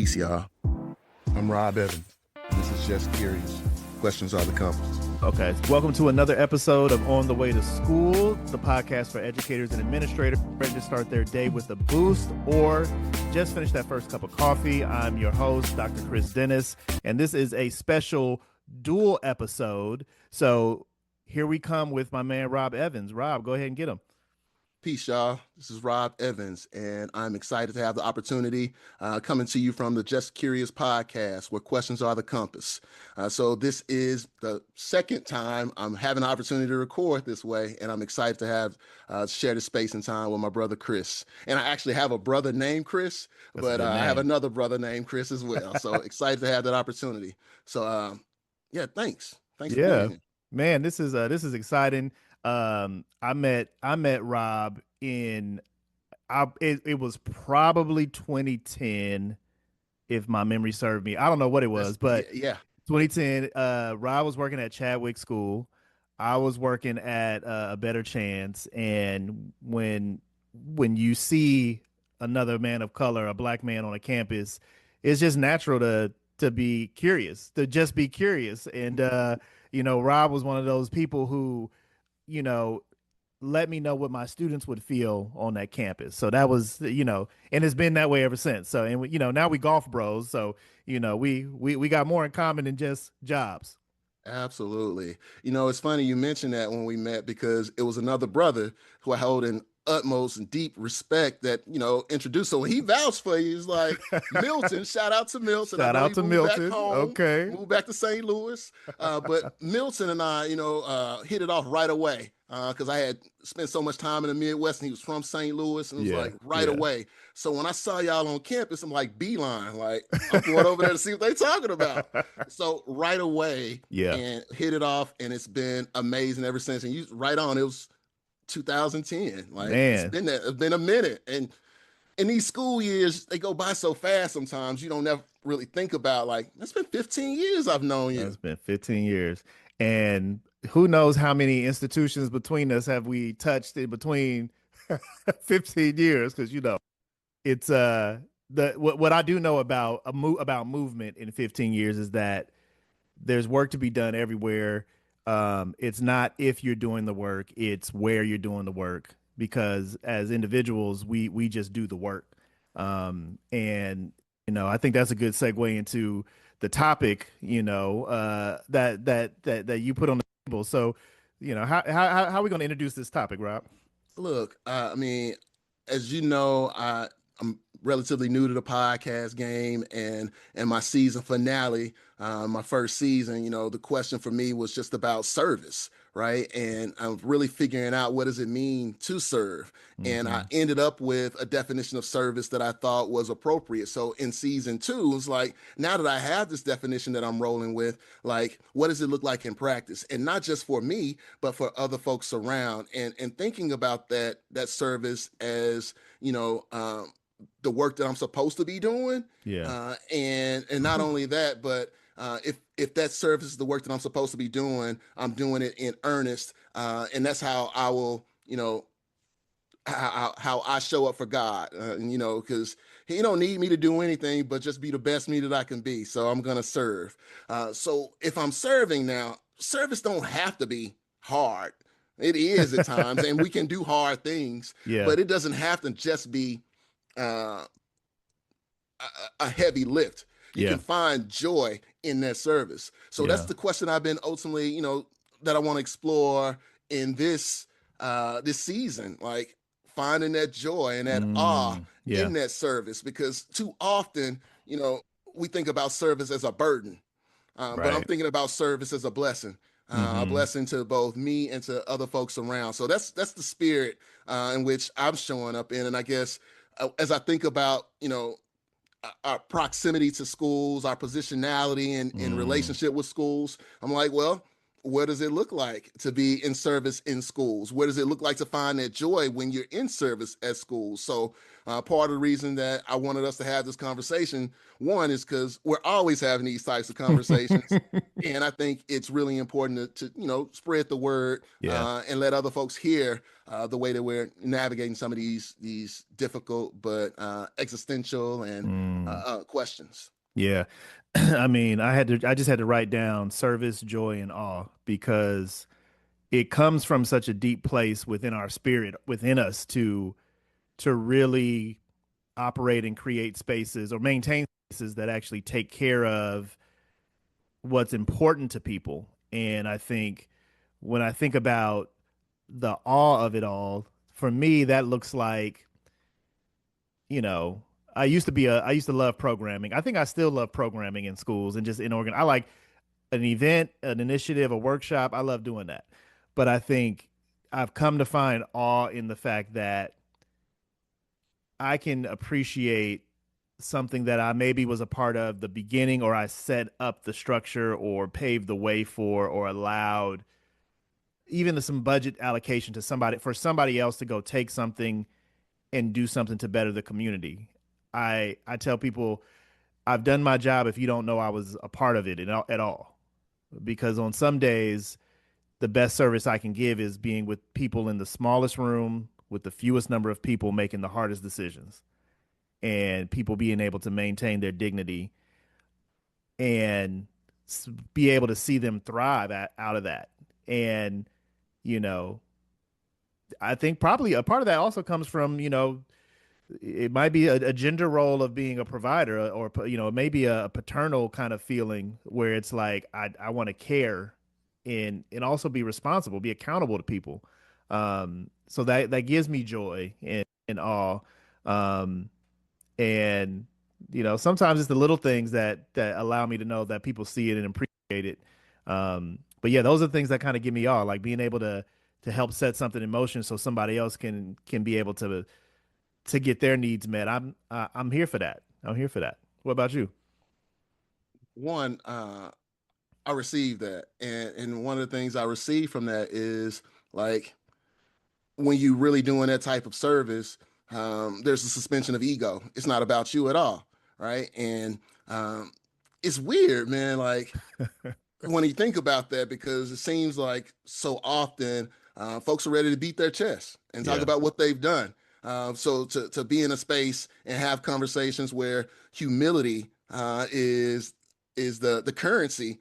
Peace, y'all. I'm Rob Evans. This is Just Curious. Questions are the compass. Okay, welcome to another episode of On the Way to School, the podcast for educators and administrators ready to start their day with a boost or just finish that first cup of coffee. I'm your host, Dr. Chris Dennis, and this is a special dual episode. So here we come with my man, Rob Evans. Rob, go ahead and get him. Peace, y'all. This is Rob Evans, and I'm excited to have the opportunity coming to you from the Just Curious podcast, where questions are the compass. So this is the second time I'm having an opportunity to record this way, and I'm excited to have share the space and time with my brother Chris. And I actually have a brother named Chris, but I have another brother named Chris as well. So excited to have that opportunity. So yeah, thanks. Thanks for being here. Man, this is exciting. I met Rob in it was probably 2010, if my memory served me. I don't know what it was, but yeah, 2010. Rob was working at Chadwick School. I was working at A Better Chance, and when you see another man of color, a black man on a campus, it's just natural to be curious, and Rob was one of those people who let me know what my students would feel on that campus. So that was, and it's been that way ever since. So, and now we golf bros. So, we got more in common than just jobs. Absolutely. It's funny you mentioned that when we met, because it was another brother who I hold in utmost and deep respect that, introduced. So when he vouched for you, he's like, Milton, shout out to Milton. Shout out to Milton. Back home, okay. Moved back to St. Louis. But Milton and I, hit it off right away. Because I had spent so much time in the Midwest, and he was from St. Louis, and it was right away. So when I saw y'all on campus, I'm like, beeline, like I'm going over there to see what they're talking about. So right away, and hit it off, and it's been amazing ever since. And you right on, it was 2010. Like, man. It's been a minute, and in these school years, they go by so fast. Sometimes you don't ever really think about, like, it's been 15 years I've known you. It's been 15 years, and who knows how many institutions between us have we touched in between 15 years? Because it's what I do know about about movement in 15 years is that there's work to be done everywhere. It's not if you're doing the work, it's where you're doing the work, because as individuals, we just do the work. And I think that's a good segue into the topic, that you put on the table. So, how are we going to introduce this topic, Rob? Look, I mean, as you know, I'm relatively new to the podcast game, and my season finale, my first season, the question for me was just about service, right? And I'm really figuring out, what does it mean to serve? Mm-hmm. And I ended up with a definition of service that I thought was appropriate. So in season 2, it's like, now that I have this definition that I'm rolling with, like, what does it look like in practice? And not just for me, but for other folks around, and thinking about that service as, the work that I'm supposed to be doing. And not only that, but if that service is the work that I'm supposed to be doing, I'm doing it in earnest. And that's how I will, how I show up for God, because he don't need me to do anything but just be the best me that I can be. So I'm going to serve. So if I'm serving now, service don't have to be hard. It is at times, and we can do hard things, but it doesn't have to just be a heavy lift. You can find joy in that service. So that's the question I've been ultimately, that I want to explore in this season, like finding that joy and that awe in that service, because too often, we think about service as a burden, but I'm thinking about service as a blessing. A blessing to both me and to other folks around. So that's the spirit in which I'm showing up in. And I guess as I think about, our proximity to schools, our positionality in relationship with schools, I'm like, well, what does it look like to be in service in schools? What does it look like to find that joy when you're in service at schools? So, part of the reason that I wanted us to have this conversation, one, is because we're always having these types of conversations. And I think it's really important to spread the word Yeah. and let other folks hear the way that we're navigating some of these difficult but existential and Mm. questions. Yeah. I mean, I just had to write down service, joy, and awe because it comes from such a deep place within our spirit, within us to really operate and create spaces or maintain spaces that actually take care of what's important to people. And I think when I think about the awe of it all, for me, that looks like, you know, I used to love programming. I think I still love programming in schools and just in organ. I like an event, an initiative, a workshop. I love doing that. But I think I've come to find awe in the fact that I can appreciate something that I maybe was a part of the beginning, or I set up the structure or paved the way for or allowed even some budget allocation to somebody for somebody else to go take something and do something to better the community. I tell people I've done my job if you don't know I was a part of it at all. Because on some days the best service I can give is being with people in the smallest room with the fewest number of people making the hardest decisions and people being able to maintain their dignity and be able to see them thrive out of that. And, you know, I think probably a part of that also comes from, it might be a gender role of being a provider or, maybe a paternal kind of feeling where it's like, I want to care and also be responsible, be accountable to people. So that gives me joy and awe. Um, and sometimes it's the little things that allow me to know that people see it and appreciate it. But yeah, those are the things that kind of give me all like being able to help set something in motion so somebody else can be able to get their needs met. I'm here for that. I'm here for that. What about you? One, I received that, and one of the things I received from that is like when you really doing that type of service, there's a suspension of ego. It's not about you at all, right? And um, it's weird, man. Like when you think about that, because it seems like so often folks are ready to beat their chest and talk Yeah. about what they've done. So to be in a space and have conversations where humility is the currency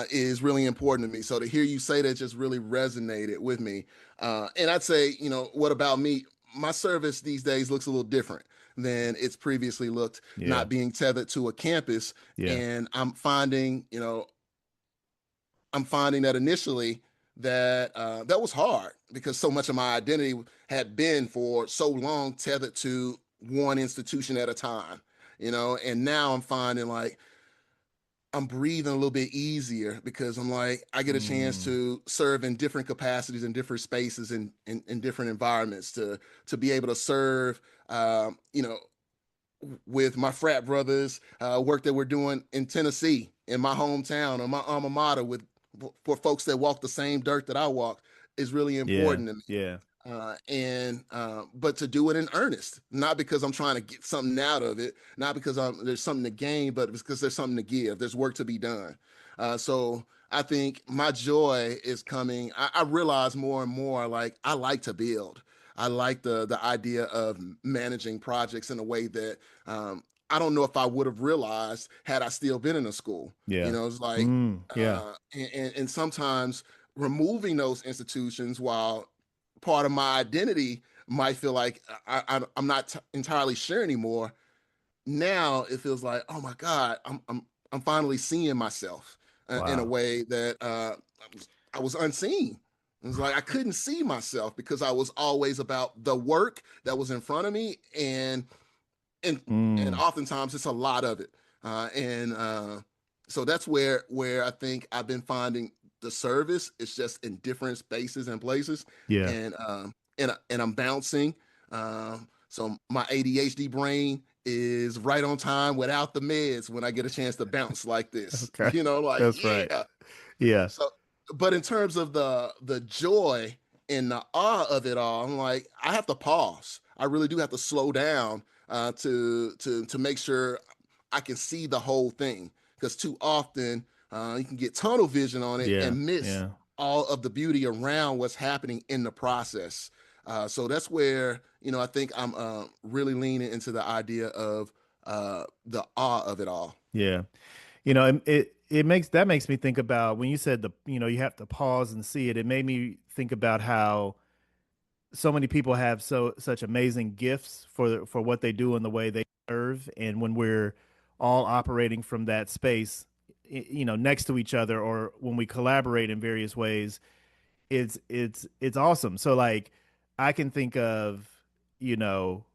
is really important to me. So to hear you say that just really resonated with me. And I'd say, what about me? My service these days looks a little different than it's previously looked, Yeah. not being tethered to a campus. Yeah. And I'm finding that initially that was hard because so much of my identity had been for so long tethered to one institution at a time, and now I'm finding like I'm breathing a little bit easier because I'm like I get a chance Mm, to serve in different capacities in different spaces and in different environments to be able to serve with my frat brothers, work that we're doing in Tennessee, in my hometown, or my alma mater, with for folks that walk the same dirt that I walk, is really yeah. important to me. Yeah. And but to do it in earnest, not because I'm trying to get something out of it, not because there's something to gain, but because there's something to give. There's work to be done. So I think my joy is coming. I realize more and more like I like to build. I like the idea of managing projects in a way that I don't know if I would have realized had I still been in a school. Yeah. It's like, Yeah. and sometimes removing those institutions while part of my identity might feel like I'm not entirely sure anymore. Now it feels like, oh my God, I'm finally seeing myself in a Wow. way that I was unseen. It was like I couldn't see myself because I was always about the work that was in front of me, and and Mm, oftentimes it's a lot of it, and so that's where I think I've been finding the service. It's just in different spaces and places, yeah. and I'm bouncing. So my ADHD brain is right on time without the meds when I get a chance to bounce like this. Okay. Like That's right. yeah. Yeah. So but in terms of the joy and the awe of it all, I'm like, I have to pause. I really do have to slow down to make sure I can see the whole thing. Because too often you can get tunnel vision on it Yeah, and miss yeah, all of the beauty around what's happening in the process. So that's where I think I'm really leaning into the idea of the awe of it all. yeah. It makes me think about when you said you have to pause and see it. It made me think about how so many people have such amazing gifts for what they do and the way they serve, and when we're all operating from that space, next to each other, or when we collaborate in various ways, it's awesome. So like I can think of, you know,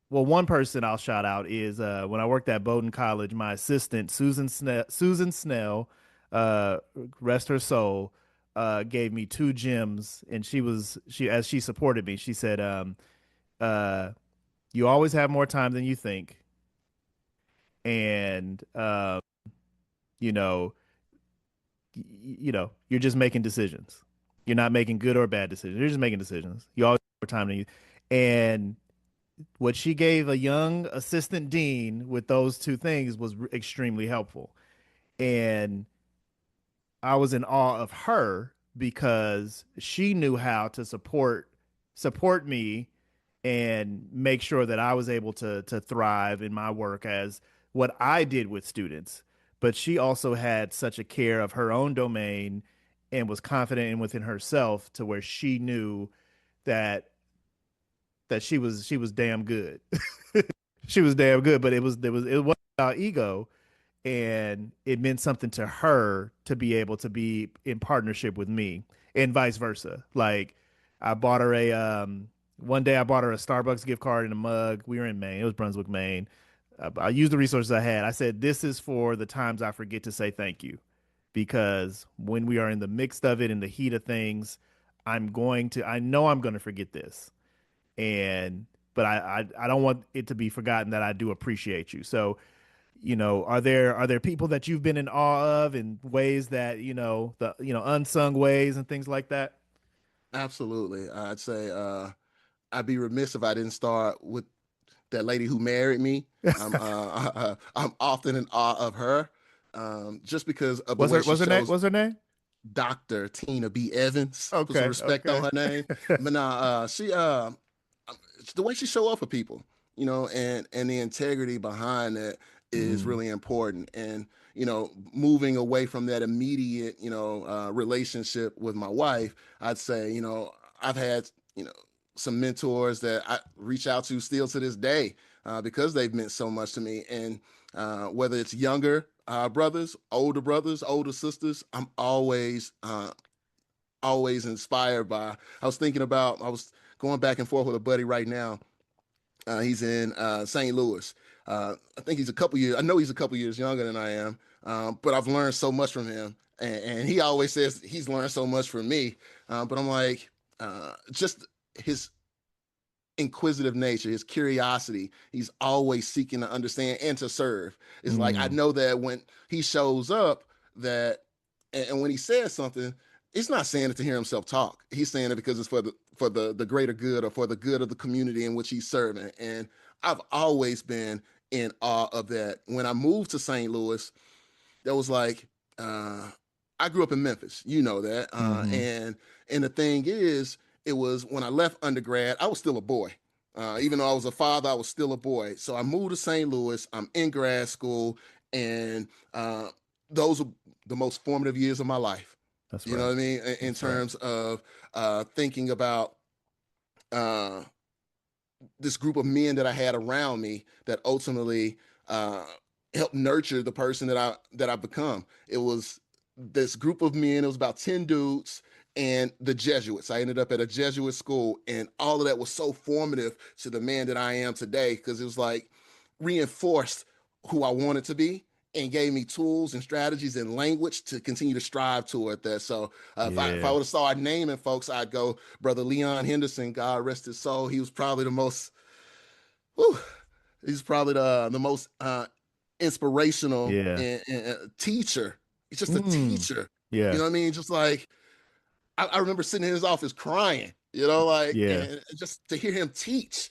well, one person I'll shout out is when I worked at Bowdoin College, my assistant Susan Snell, uh, rest her soul, gave me two gems, and she as she supported me, she said, uh, "You always have more time than you think, and you know, you're just making decisions. You're not making good or bad decisions. You're just making decisions. You always have more time than you." And what she gave a young assistant dean with those two things was extremely helpful. And I was in awe of her because she knew how to support me and make sure that I was able to thrive in my work as what I did with students. But she also had such a care of her own domain and was confident in within herself to where she knew that she was damn good. She was damn good, but it was about ego, and it meant something to her to be able to be in partnership with me, and vice versa. Like I bought her a one day I bought her a Starbucks gift card and a mug. We were in Maine. It was Brunswick, Maine. I used the resources I had. I said, "This is for the times I forget to say thank you." Because when we are in the mix of it, in the heat of things, I know I'm going to forget this, and but I don't want it to be forgotten that I do appreciate you. So, are there people that you've been in awe of in ways that, the unsung ways and things like that? Absolutely. I'd say I'd be remiss if I didn't start with that lady who married me. I'm often in awe of her, just because of the What's way her she what's her name? shows What's her name? Dr. Tina B. Evans. Put some Okay, respect on okay. her name. But nah, she the way she show up for people, and the integrity behind that is Mm, really important. And moving away from that immediate, relationship with my wife, I'd say, I've had, some mentors that I reach out to still to this day, because they've meant so much to me. And whether it's younger brothers, older sisters, I'm always inspired by. I was going back and forth with a buddy right now. He's in St. Louis. I think he's a couple years. I know he's a couple years younger than I am, but I've learned so much from him, and he always says he's learned so much from me. But I'm like, just his inquisitive nature, his curiosity. He's always seeking to understand and to serve. It's like I mm, know that when he shows up, that and when he says something, he's not saying it to hear himself talk. He's saying it because it's for the greater good, or for the good of the community in which he's serving. And I've always been in awe of that. When I moved to St. Louis, that was like I grew up in Memphis, you know that, hmm. and the thing is, it was when I left undergrad, I was still a boy. Even though I was a father, I was still a boy. So I moved to St. Louis. I'm in grad school, and those are the most formative years of my life. That's You know right. what I mean? In That's right. terms of thinking about uh, this group of men that I had around me that ultimately uh, helped nurture the person that I become. It was this group of men. It was about 10 dudes and the Jesuits. I ended up at a Jesuit school, and all of that was so formative to the man that I am today, because it was like reinforced who I wanted to be and gave me tools and strategies and language to continue to strive toward that. So if I Yeah. would have started naming folks, I'd go Brother Leon Henderson, God rest his soul. He was probably the most, whew, he's probably the most inspirational Yeah. and teacher. He's just a Mm. teacher. You Yeah. know what I mean? Just like, I remember sitting in his office crying, you know, like, Yeah, and just to hear him teach.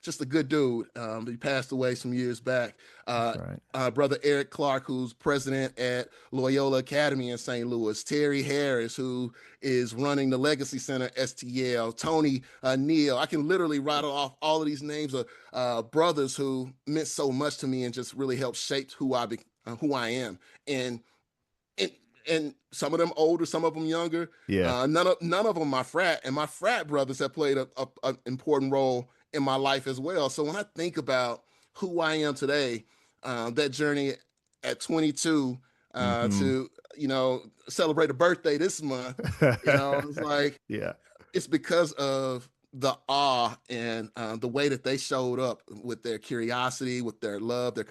Just a good dude. He passed away some years back. that's Uh, right. Brother Eric Clark, who's president at Loyola Academy in St. Louis, Terry Harris, who is running the Legacy Center STL, Tony Neal. I can literally rattle off all of these names of brothers who meant so much to me and just really helped shape who I am. And and and some of them older, some of them younger. Yeah. None of them my frat, and my frat brothers have played a important role in my life as well. So when I think about who I am today, that journey at 22 Hmm. to celebrate a birthday this month, it's like Yeah. it's because of the awe and the way that they showed up with their curiosity, with their love, their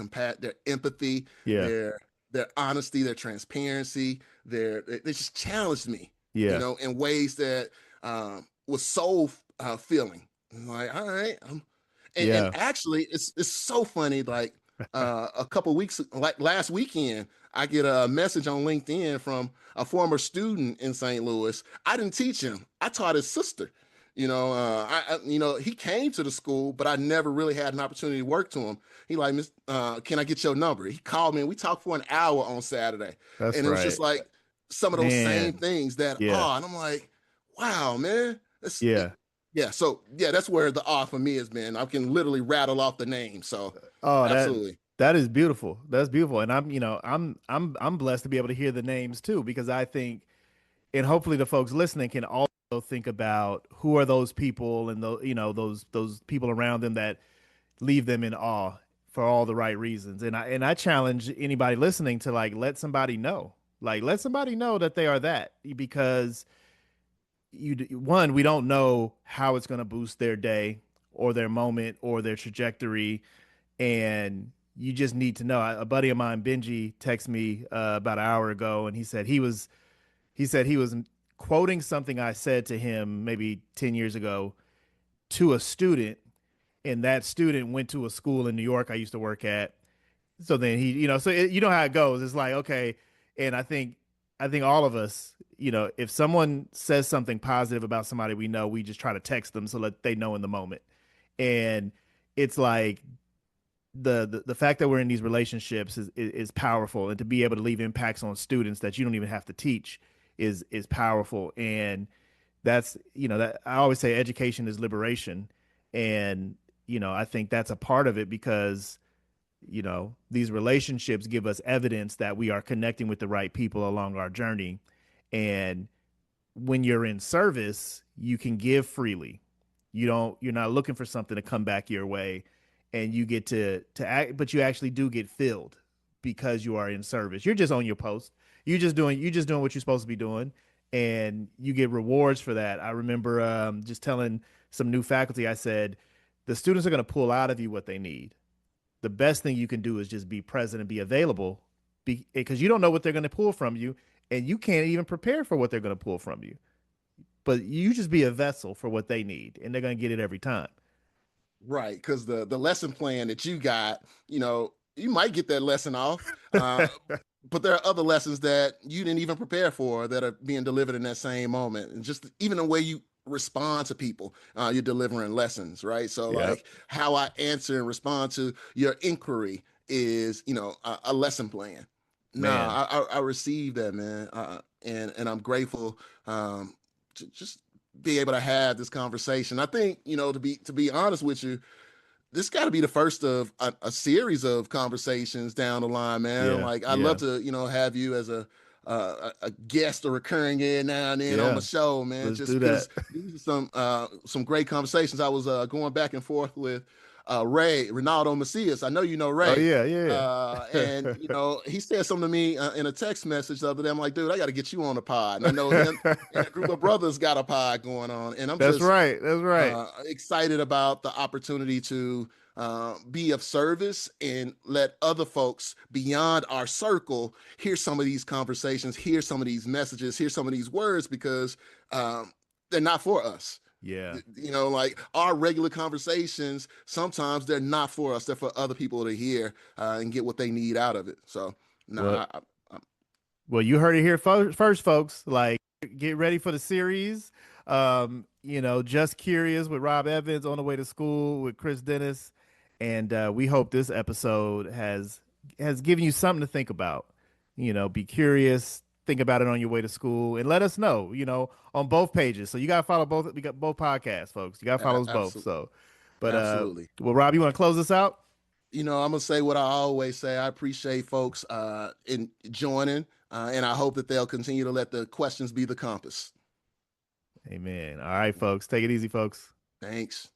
empathy, Yeah. their honesty, their transparency. They just challenged me, Yeah. in ways that was so filling. Like, all right, and Yeah. actually, it's so funny. Like a couple weeks, like last weekend, I get a message on LinkedIn from a former student in St. Louis. I didn't teach him. I taught his sister. He came to the school, but I never really had an opportunity to work to him. He like, can I get your number? He called me and we talked for an hour on Saturday. That's And it was just right. like some of those same Man. things that, Yeah. and I'm like, wow, man. Yeah. Yeah. So yeah, that's where the awe for me has been. I can literally rattle off the name. So Oh, absolutely. that is beautiful. That's beautiful. And I'm blessed to be able to hear the names too, because I think, and hopefully the folks listening can also think about who are those people and those people around them that leave them in awe for all the right reasons. And I challenge anybody listening to like let somebody know that they are that, because one, we don't know how it's going to boost their day or their moment or their trajectory, and you just need to know. A buddy of mine, Benji, texted me about an hour ago, and he said he was quoting something I said to him maybe 10 years ago to a student, and that student went to a school in New York I used to work at. So then you know how it goes. It's like, okay, and I think all of us, if someone says something positive about somebody we know, we just try to text them so that they know in the moment. And it's like the fact that we're in these relationships is powerful, and to be able to leave impacts on students that you don't even have to teach is powerful. And that's that I always say education is liberation, and I think that's a part of it, because these relationships give us evidence that we are connecting with the right people along our journey. And when you're in service, you can give freely. You're not looking for something to come back your way, and you get to act, but you actually do get filled because you are in service. You're just on your post. You're just doing what you're supposed to be doing, and you get rewards for that. I remember just telling some new faculty, I said, the students are going to pull out of you what they need. The best thing you can do is just be present and be available, because you don't know what they're going to pull from you, and you can't even prepare for what they're going to pull from you. But you just be a vessel for what they need, and they're going to get it every time. Right, because the lesson plan that you got, you might get that lesson off, but there are other lessons that you didn't even prepare for that are being delivered in that same moment, and just even the way you respond to people, you're delivering lessons, right? So Yep. like how I answer and respond to your inquiry is, a lesson plan. Man. Nah, I received that, man, and I'm grateful to just be able to have this conversation. I think, to be honest with you, this got to be the first of a series of conversations down the line, man. Yeah. Like I'd love Yeah. to, have you as a guest or recurring in now and then on my Yeah. show, man. Let's Just do that. because these are some great conversations. I was going back and forth with Ray Ronaldo Macias. I know you know Oh Ray. yeah. Yeah. And he said something to me in a text message the other day. I'm like, dude, I got to get you on the pod. And I know him and a group of brothers got a pod going on, and I'm That's just right. That's right. excited about the opportunity to be of service and let other folks beyond our circle hear some of these conversations, hear some of these messages, hear some of these words, because they're not for us. Yeah. Like our regular conversations, sometimes they're not for us. They're for other people to hear and get what they need out of it. So, Well, nah, well, you heard it here first, folks. Like, Get ready for the series. Just curious with Rob Evans, on the way to school with Chris Dennis, and we hope this episode has given you something to think about. Be curious, think about it on your way to school, and let us know. On both pages. So you gotta follow both. We got both podcasts, folks. You gotta follow us both. Absolutely. So, but Absolutely. well, Rob, you want to close this out? I'm gonna say what I always say. I appreciate folks in joining, and I hope that they'll continue to let the questions be the compass. Amen. All right, folks. Take it easy, folks. Thanks.